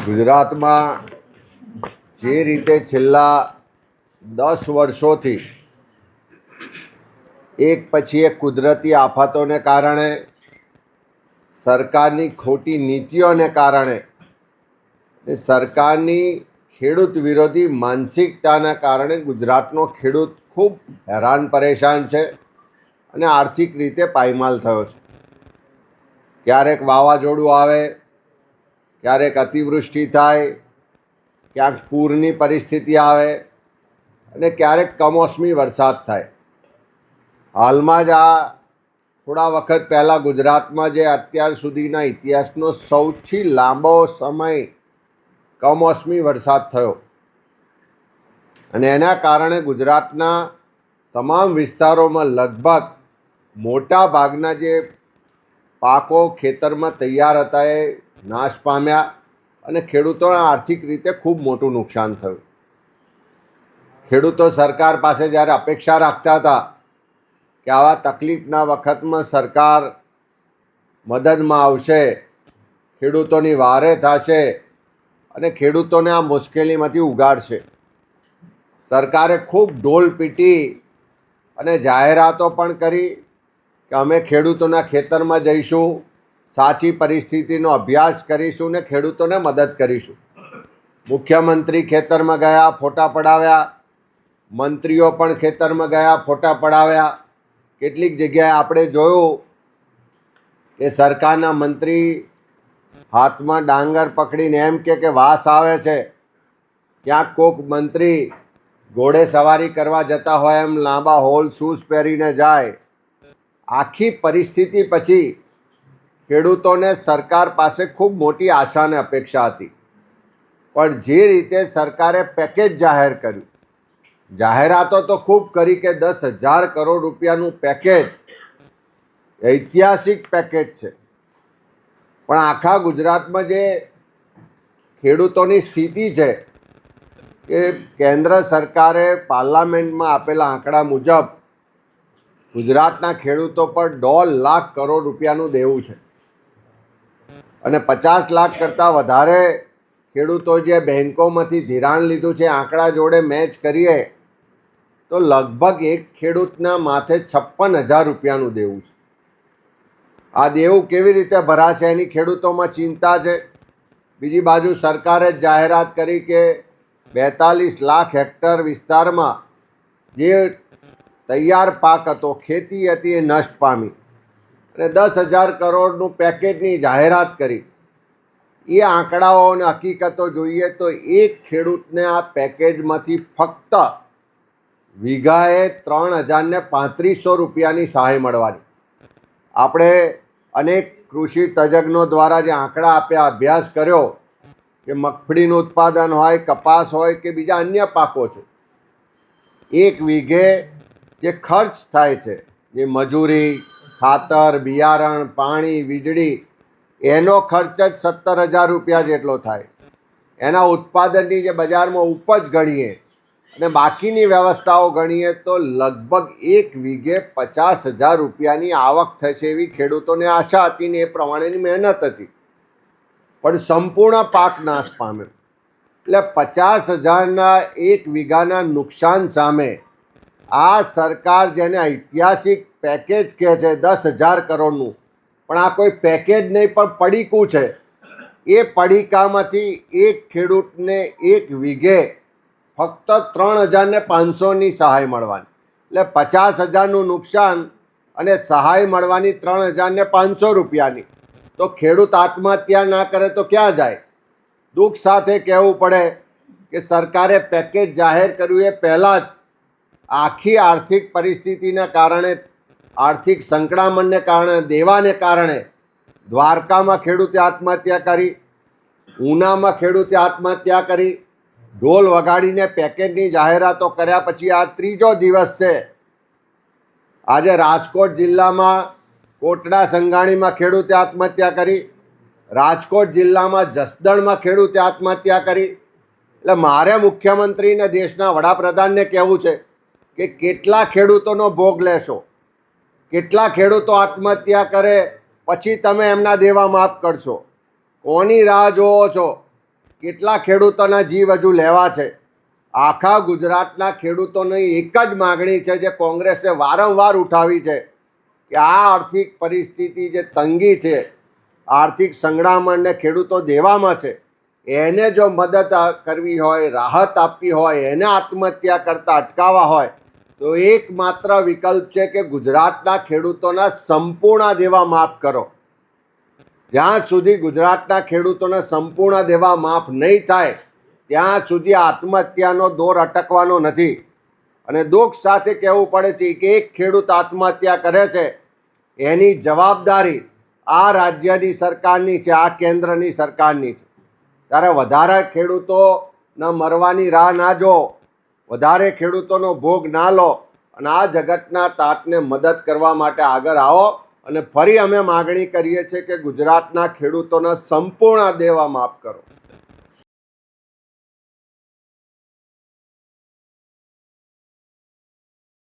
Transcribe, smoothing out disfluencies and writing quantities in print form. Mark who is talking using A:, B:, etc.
A: ગુજરાતમાં જે રીતે છેલ્લા 10 વર્ષોથી એક પછી એક કુદરતી આફતોને કારણે, સરકારની ખોટી નીતિઓને કારણે, સરકારની ખેડૂત વિરોધી માનસિકતાના કારણે ગુજરાતનો ખેડૂત ખૂબ હેરાન પરેશાન છે અને આર્થિક રીતે પાયમાલ થયો છે. ક્યારેક વાવાઝોડું આવે, ક્યારેક અતિવૃષ્ટિ થાય, ક્યાંક પૂરની પરિસ્થિતિ આવે અને ક્યારેક કમોસમી વરસાદ થાય. હાલમાં જ આ થોડા વખત પહેલાં ગુજરાતમાં જે અત્યાર સુધીના ઇતિહાસનો સૌથી લાંબો સમય કમોસમી વરસાદ થયો અને એના કારણે ગુજરાતના તમામ વિસ્તારોમાં લગભગ મોટા ભાગના જે પાકો ખેતરમાં તૈયાર હતા એ નાશ પામ્યા અને ખેડૂતોને આર્થિક રીતે ખૂબ મોટું નુકસાન થયું. ખેડૂતો સરકાર પાસે જ્યારે અપેક્ષા રાખતા હતા કે આવા તકલીફના વખતમાં સરકાર મદદમાં આવશે, ખેડૂતોની વારે થશે અને ખેડૂતોને આ મુશ્કેલીમાંથી ઉગાડશે, સરકારે ખૂબ ઢોલ પીટી અને જાહેરાતો પણ કરી કે અમે ખેડૂતોના ખેતરમાં જઈશું, સાચી પરિસ્થિતિનો અભ્યાસ કરીશું ને ખેડૂતોને મદદ કરીશું. મુખ્યમંત્રી ખેતરમાં ગયા, ફોટા પડાવ્યા, મંત્રીઓ પણ ખેતરમાં ગયા, ફોટા પડાવ્યા. કેટલીક જગ્યાએ આપણે જોયું કે સરકારના મંત્રી હાથમાં ડાંગર પકડીને એમ કે વાસ આવે છે. ક્યાંક કોઈક મંત્રી ઘોડે સવારી કરવા જતા હોય એમ લાંબા હોલ શૂઝ પહેરીને જાય. આખી પરિસ્થિતિ પછી ખેડૂતોને સરકાર પાસે ખૂબ મોટી આશા અને અપેક્ષા હતી, પણ જે રીતે સરકારે પેકેજ જાહેર કર્યું, જાહેરાતો તો ખૂબ કરી કે 10,000 કરોડ રૂપિયાનું પેકેજ, ઐતિહાસિક પેકેજ છે, પણ આખા ગુજરાતમાં જે ખેડૂતોની સ્થિતિ છે કે કેન્દ્ર સરકારે પાર્લામેન્ટમાં આપેલા આંકડા મુજબ ગુજરાતના ખેડૂતો પર 1.5 લાખ કરોડ રૂપિયાનું દેવું છે અને 50 લાખ કરતાં વધારે ખેડૂતો જે બેન્કોમાંથી ધિરાણ લીધું છે, આંકડા જોડે મેચ કરીએ તો લગભગ એક ખેડૂતના માથે 56,000 રૂપિયાનું દેવું છે. આ દેવું કેવી રીતે ભરાશે એની ખેડૂતોમાં ચિંતા છે. બીજી બાજુ સરકારે જ જાહેરાત કરી કે 42 લાખ હેક્ટર વિસ્તારમાં જે તૈયાર પાક હતો, ખેતી હતી, એ નષ્ટ પામી અને 10,000 કરોડનું પેકેજની જાહેરાત કરી. એ આંકડાઓ અને હકીકતો જોઈએ તો એક ખેડૂતને આ પેકેજમાંથી ફક્ત વીઘાએ 3,035 રૂપિયાની સહાય મળવાની. આપણે અનેક કૃષિ તજજ્ઞો દ્વારા જે આંકડા આપ્યા, અભ્યાસ કર્યો કે મગફળીનું ઉત્પાદન હોય, કપાસ હોય કે બીજા અન્ય પાકો છે, એક વીઘે જે ખર્ચ થાય છે, જે મજૂરી, ખાતર, બિયારણ, પાણી, વીજળી, એનો ખર્ચ જ 17,000 રૂપિયા જેટલો થાય. એના ઉત્પાદનની જે બજારમાં ઉપજ ગણીએ અને બાકીની વ્યવસ્થાઓ ગણીએ તો લગભગ એક વીઘે 50,000 રૂપિયાની આવક થશે એવી ખેડૂતોને આશા હતી ને એ પ્રમાણેની મહેનત હતી, પણ સંપૂર્ણ પાક નાશ પામ્યો. એટલે 50,000ના એક વીઘાના નુકસાન સામે આ સરકાર જેને ઐતિહાસિક પેકેજ કહે છે 10,000 કરોડનું, પણ આ કોઈ પેકેજ નહીં પણ પડીકું છે. એ પડીકામાંથી એક ખેડૂતને એક વીઘે ફક્ત 3,500ની સહાય મળવાની. એટલે 50,000નું નુકસાન અને સહાય મળવાની 3,500 રૂપિયાની. તો ખેડૂત આત્મહત્યા ના કરે તો ક્યાં જાય? દુઃખ સાથે કહેવું પડે કે સરકારે પેકેજ જાહેર કર્યું એ પહેલાં જ આખી આર્થિક પરિસ્થિતિના કારણે, આર્થિક સંકળામણને કારણે, દેવાને કારણે દ્વારકામાં ખેડૂતે આત્મહત્યા કરી, ઉનામાં ખેડૂતે આત્મહત્યા કરી. ઢોલ વગાડીને પેકેજની જાહેરાતો કર્યા પછી આ ત્રીજો દિવસ છે. આજે રાજકોટ જિલ્લામાં કોટડા સંઘાણીમાં ખેડૂતે આત્મહત્યા કરી, રાજકોટ જિલ્લામાં જસદણમાં ખેડૂતે આત્મહત્યા કરી. એટલે મારે મુખ્યમંત્રીને, દેશના વડાપ્રધાનને કહેવું છે કે કેટલા ખેડૂતોનો ભોગ લેશો? કેટલા ખેડૂતો આત્મહત્યા કરે પછી તમે એમના દેવા માફ કરશો? કોની રાહ જોવો છો? કેટલા ખેડૂતોના જીવ હજુ લેવા છે? આખા ગુજરાતના ખેડૂતોની એક જ માગણી છે જે કોંગ્રેસે વારંવાર ઉઠાવી છે કે આ આર્થિક પરિસ્થિતિ જે તંગી છે, આર્થિક સંકળામણને ખેડૂતો દેવામાં છે, એને જો મદદ કરવી હોય, રાહત આપવી હોય, એને આત્મહત્યા કરતાં અટકાવવા હોય તો એકમાત્ર વિકલ્પ છે કે ગુજરાતના ખેડૂતોના સંપૂર્ણ દેવા માફ કરો. જ્યાં સુધી ગુજરાતના ખેડૂતોને સંપૂર્ણ દેવા માફ નહીં થાય ત્યાં સુધી આત્મહત્યાનો દોર અટકવાનો નથી. અને દુઃખ સાથે કહેવું પડે છે કે એક ખેડૂત આત્મહત્યા કરે છે એની જવાબદારી આ રાજ્યની સરકારની છે, આ કેન્દ્રની સરકારની છે. ત્યારે વધારે ખેડૂતોના મરવાની રાહ ના જો, વધારે ખેડૂતોનો ભોગ ના લો અને આ જગતના તાતને મદદ કરવા માટે આગળ આવો. અને ફરી અમે માગણી કરીએ છીએ કે ગુજરાતના ખેડૂતોને સંપૂર્ણ દેવા માફ કરો.